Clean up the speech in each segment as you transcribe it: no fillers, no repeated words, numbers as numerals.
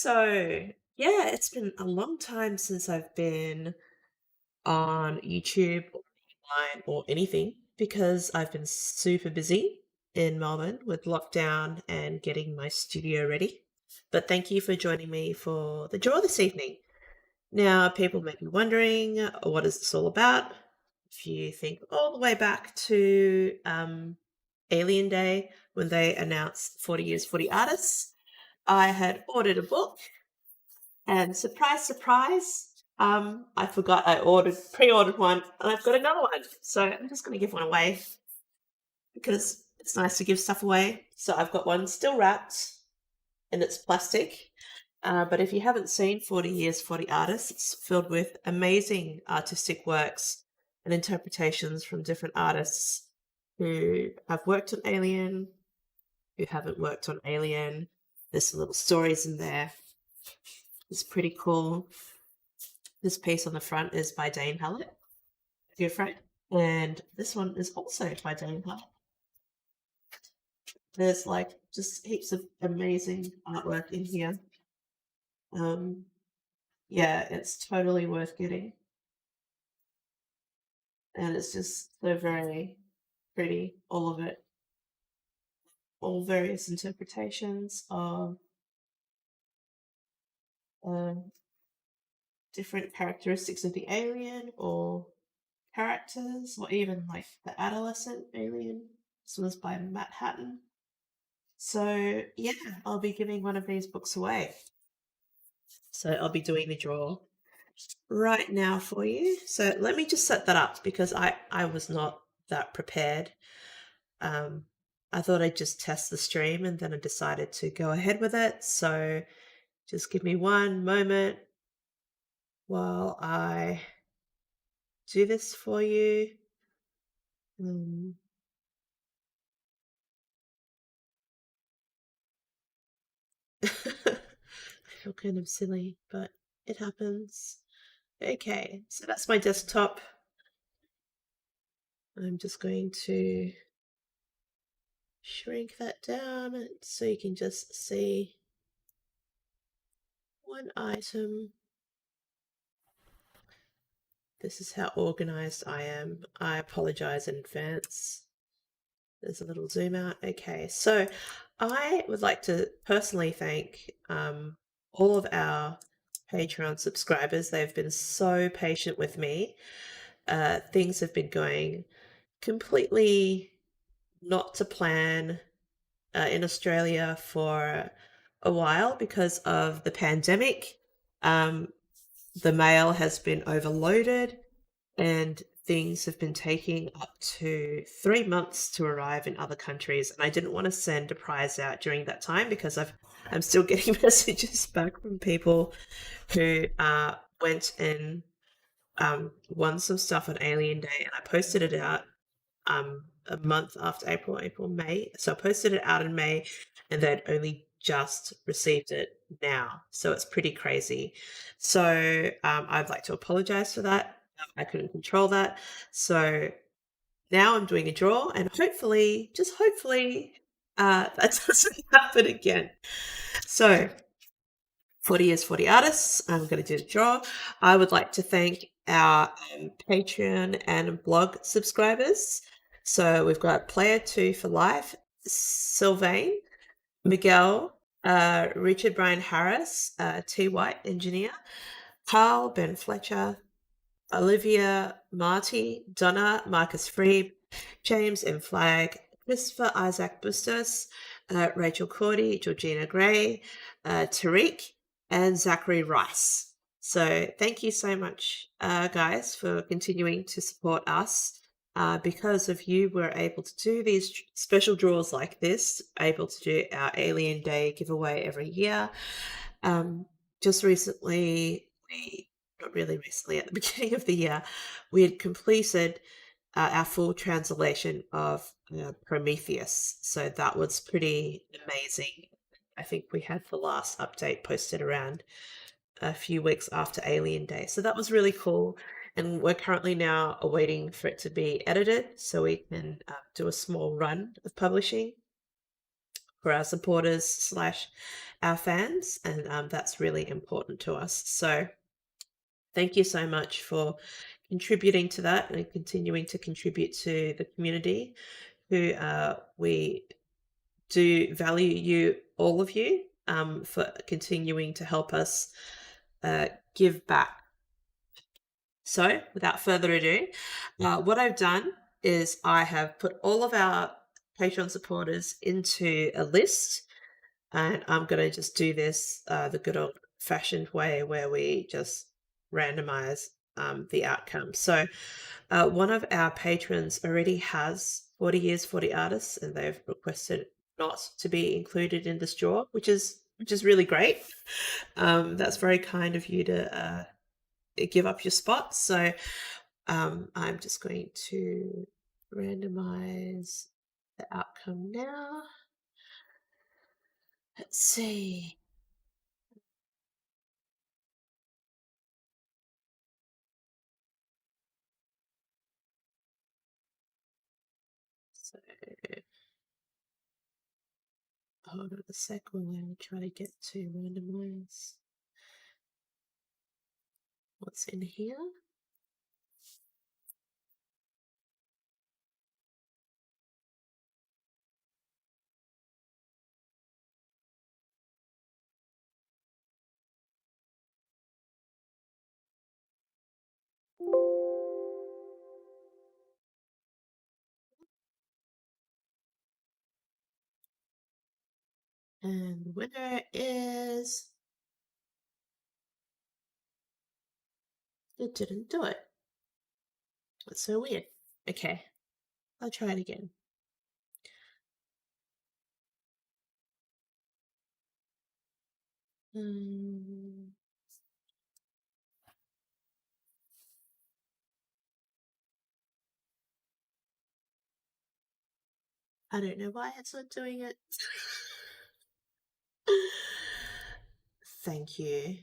So, yeah, it's been a long time since I've been on YouTube or online or anything because I've been super busy in Melbourne with lockdown and getting my studio ready. But thank you for joining me for the draw this evening. Now, people may be wondering, what is this all about? If you think all the way back to Alien Day when they announced 40 Years, 40 Artists, I had ordered a book and surprise, surprise, I forgot I pre-ordered one, and I've got another one. So I'm just going to give one away because it's nice to give stuff away. So I've got one still wrapped, and it's plastic. But if you haven't seen 40 Years, 40 Artists, it's filled with amazing artistic works and interpretations from different artists who have worked on Alien, who haven't worked on Alien. There's some little stories in there. It's pretty cool. This piece on the front is by Dane Hallett, dear friend, and this one is also by Dane Hallett. There's like just heaps of amazing artwork in here. Yeah, it's totally worth getting, and it's just so very pretty, all of it, all various interpretations of um, different characteristics of the alien or characters, or even like the adolescent alien. This was by Matt Hatton. So yeah, I'll be giving one of these books away. So I'll be doing the draw right now for you. So let me just set that up because I was not that prepared. I thought I'd just test the stream and then I decided to go ahead with it. So just give me one moment while I do this for you. I feel kind of silly, but it happens. Okay, so that's my desktop. I'm just going to shrink that down so you can just see one item. This is how organized I am. I apologize in advance. There's a little zoom out. Okay, so I would like to personally thank all of our Patreon subscribers. They've been so patient with me. Things have been going completely not to plan in Australia for a while because of the pandemic. The mail has been overloaded and things have been taking up to 3 months to arrive in other countries. And I didn't want to send a prize out during that time because I'm still getting messages back from people who went and won some stuff on Alien Day, and I posted it out a month after April, May. So I posted it out in May, and they'd only just received it now. So it's pretty crazy. So I'd like to apologize for that. I couldn't control that. So now I'm doing a draw, and hopefully, just hopefully, that doesn't happen again. So 40 Years, 40 Artists, I'm going to do the draw. I would like to thank our Patreon and blog subscribers. So we've got Player2 for Life, Sylvain, Miguel, Richard Brian Harris, T. White Engineer, Carl Ben Fletcher, Olivia Marty, Donna Marcus Freeb, James M. Flagg, Christopher Isaac Bustos, Rachel Cordy, Georgina Gray, Tariq, and Zachary Rice. So thank you so much, guys, for continuing to support us. Because of you, we're able to do these special draws like this, able to do our Alien Day giveaway every year. Just recently, not really recently, at the beginning of the year, we had completed our full translation of Prometheus. So that was pretty amazing. I think we had the last update posted around a few weeks after Alien Day. So that was really cool. And we're currently now awaiting for it to be edited so we can do a small run of publishing for our supporters / our fans, and that's really important to us. So thank you so much for contributing to that and continuing to contribute to the community, who we do value you, all of you, for continuing to help us give back. So without further ado, what I've done is I have put all of our Patreon supporters into a list, and I'm going to just do this the good old fashioned way where we just randomize the outcome. So one of our patrons already has 40 years, 40 artists, and they've requested not to be included in this draw, which is really great. That's very kind of you to give up your spot. So I'm just going to randomize the outcome now. Let's see. So hold on a sec while I try to get to randomize what's in here. And the winner is... It didn't do it. That's so weird. Okay, I'll try it again. I don't know why it's not doing it. Thank you.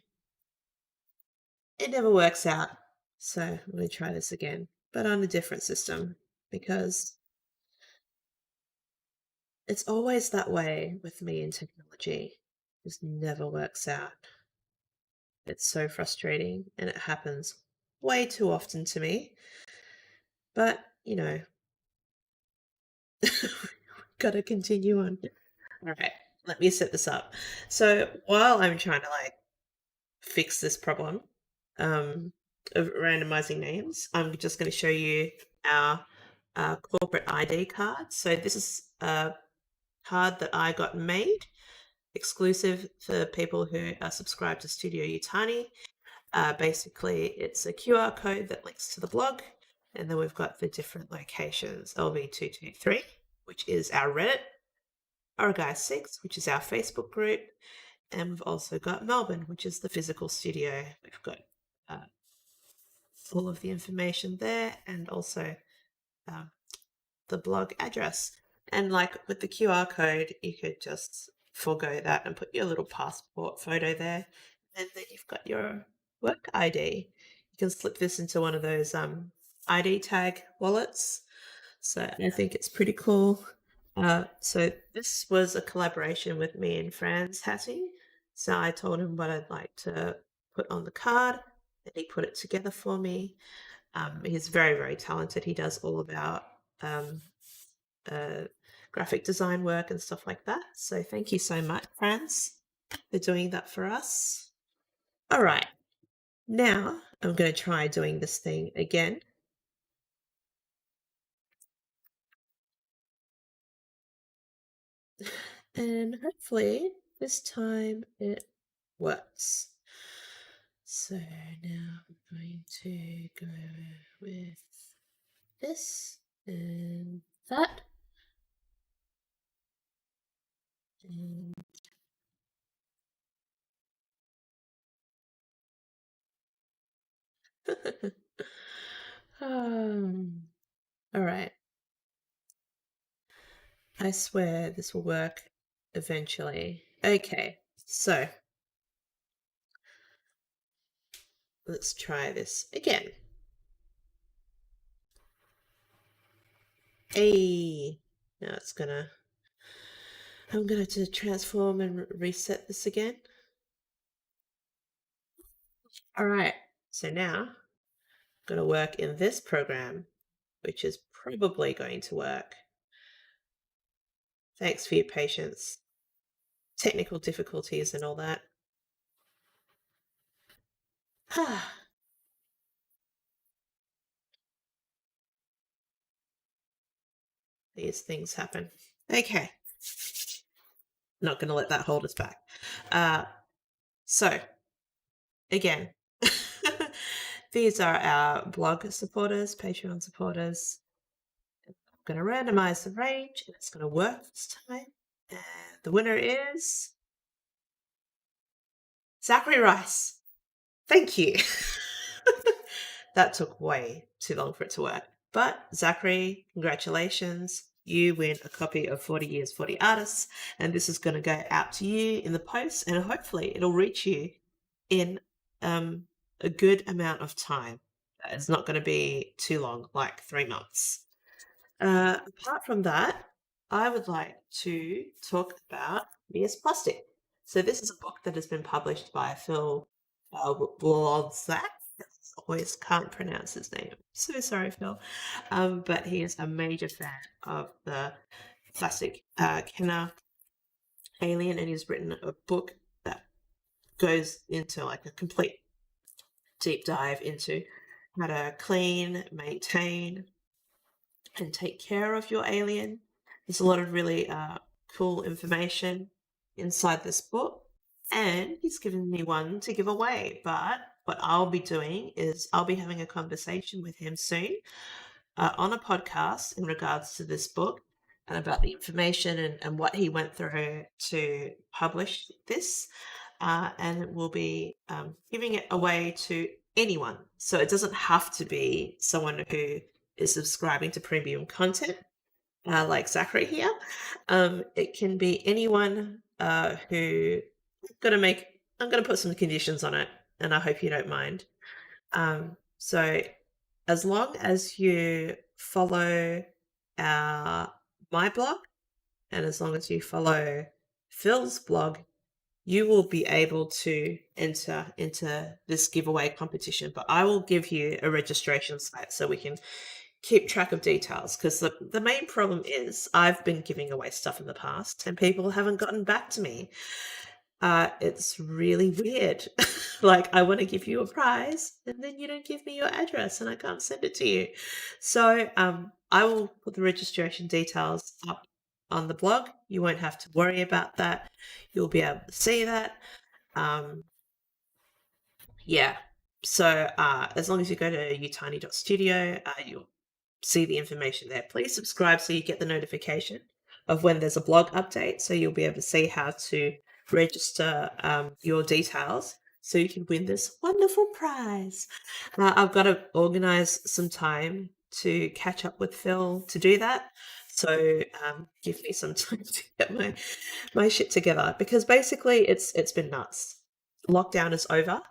It never works out. So I'm going to try this again, but on a different system, because it's always that way with me in technology. It just never works out. It's so frustrating, and it happens way too often to me. But, you know, gotta continue on. All right, let me set this up. So while I'm trying to fix this problem of randomizing names, I'm just going to show you our corporate ID card. So this is a card that I got made exclusive for people who are subscribed to Studio Yutani. Basically, it's a QR code that links to the blog, and then we've got the different locations: LV223, which is our Reddit, Guy6, which is our Facebook group, and we've also got Melbourne, which is the physical studio. We've got all of the information there, and also the blog address. And with the QR code, you could just forego that and put your little passport photo there, and then you've got your work ID. You can slip this into one of those ID tag wallets. So I think it's pretty cool. So this was a collaboration with me and Franz Hattie. So I told him what I'd like to put on the card, and he put it together for me. He's very, very talented. He does all of our graphic design work and stuff like that. So thank you so much, Franz, for doing that for us. All right. Now I'm going to try doing this thing again. And hopefully this time it works. So now I'm going to go with this and that. And all right. I swear this will work eventually. Okay, so let's try this again. Hey, now it's gonna I'm going to transform and reset this again. All right, so now I'm going to work in this program, which is probably going to work. Thanks for your patience. Technical difficulties and all that. These things happen. Okay. Not going to let that hold us back. So, again, these are our blog supporters, Patreon supporters. I'm going to randomize the range, and it's going to work this time. And the winner is Zachary Rice. Thank you. That took way too long for it to work. But Zachary, congratulations. You win a copy of 40 Years, 40 Artists. And this is going to go out to you in the post, and hopefully it'll reach you in a good amount of time. It's not going to be too long, like 3 months. Apart from that, I would like to talk about Me as Plastic. So this is a book that has been published by Phil Blodzak. Always can't pronounce his name. So sorry, Phil. But he is a major fan of the classic Kenner Alien, and he's written a book that goes into like a complete deep dive into how to clean, maintain, and take care of your alien. There's a lot of really cool information inside this book, and he's given me one to give away. But what I'll be doing is I'll be having a conversation with him soon on a podcast in regards to this book and about the information and what he went through to publish this. And we'll be giving it away to anyone. So it doesn't have to be someone who is subscribing to premium content like Zachary here. It can be anyone who I'm gonna put some conditions on it, and I hope you don't mind. So as long as you follow my blog, and as long as you follow Phil's blog, you will be able to enter into this giveaway competition. But I will give you a registration site so we can keep track of details, because the main problem is I've been giving away stuff in the past and people haven't gotten back to me. It's really weird. Like, I want to give you a prize and then you don't give me your address and I can't send it to you. So I will put the registration details up on the blog. You won't have to worry about that. You'll be able to see that. Yeah. So as long as you go to yutani.studio, you'll see the information there. Please subscribe so you get the notification of when there's a blog update, so you'll be able to see how to register your details so you can win this wonderful prize. I've got to organize some time to catch up with Phil to do that. So give me some time to get my shit together, because basically it's been nuts. Lockdown is over.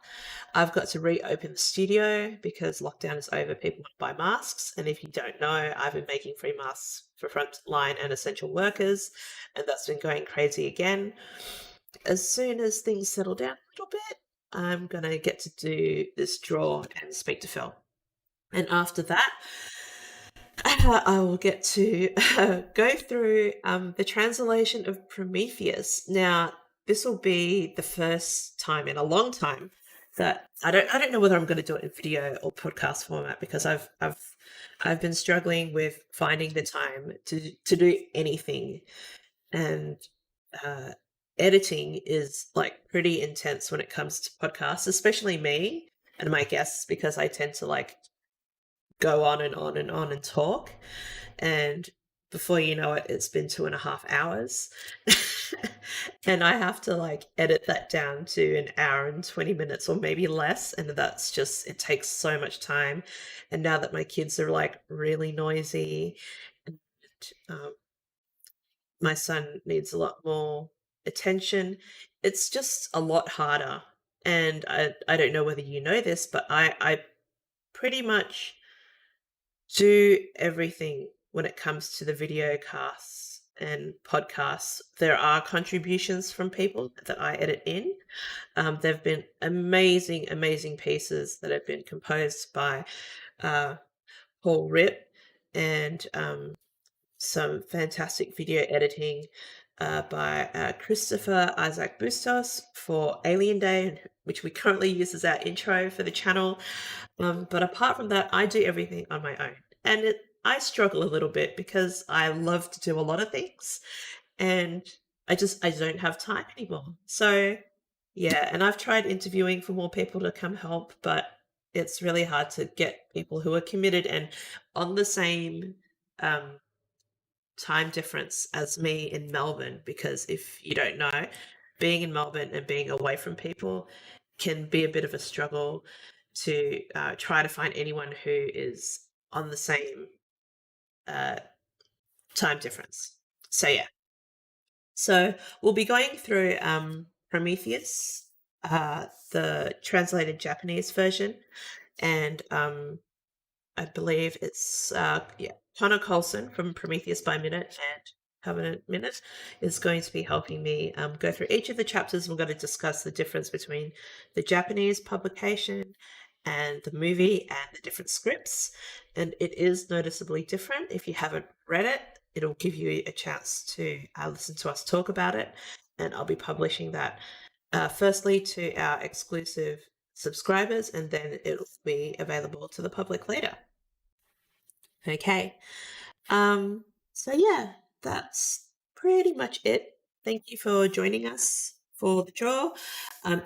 I've got to reopen the studio because lockdown is over. People want to buy masks. And if you don't know, I've been making free masks for frontline and essential workers, and that's been going crazy again. As soon as things settle down a little bit, I'm going to get to do this draw and speak to Phil. And after that, I will get to go through the translation of Prometheus. Now, this will be the first time in a long time that I don't know whether I'm going to do it in video or podcast format, because I've been struggling with finding the time to do anything, and editing is like pretty intense when it comes to podcasts, especially me and my guests, because I tend to like go on and on and on and talk, and before you know it, it's been 2.5 hours. And I have to like edit that down to an hour and 20 minutes or maybe less, and that's just, it takes so much time. And now that my kids are like really noisy, and my son needs a lot more attention, it's just a lot harder. And I don't know whether you know this, but I pretty much do everything when it comes to the video casts and podcasts, there are contributions from people that I edit in. There have been amazing, amazing pieces that have been composed by uh, Paul Rip and some fantastic video editing by Christopher Isaac Bustos for Alien Day, which we currently use as our intro for the channel. But apart from that, I do everything on my own. And I struggle a little bit because I love to do a lot of things and I don't have time anymore. So yeah, and I've tried interviewing for more people to come help, but it's really hard to get people who are committed and on the same um, time difference as me in Melbourne. Because if you don't know, being in Melbourne and being away from people can be a bit of a struggle to try to find anyone who is on the same uh, time difference. So yeah, so we'll be going through Prometheus, the translated Japanese version, and I believe it's yeah, Connor Colson from Prometheus by Minute and Covenant Minute is going to be helping me go through each of the chapters. We're going to discuss the difference between the Japanese publication and the movie and the different scripts. And it is noticeably different. If you haven't read it, it'll give you a chance to listen to us talk about it. And I'll be publishing that firstly to our exclusive subscribers, and then it'll be available to the public later. Okay. So yeah, that's pretty much it. Thank you for joining us for the draw.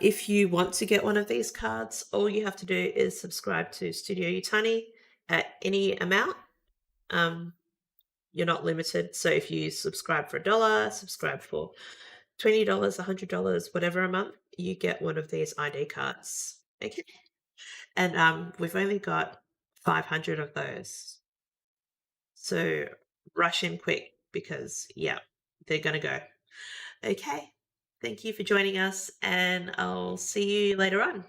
If you want to get one of these cards, all you have to do is subscribe to Studio Yutani at any amount. You're not limited. So if you subscribe for $1, subscribe for $20, $100, whatever a month, you get one of these ID cards. Okay. And we've only got 500 of those. So rush in quick because, yeah, they're going to go. Okay. Thank you for joining us, and I'll see you later on.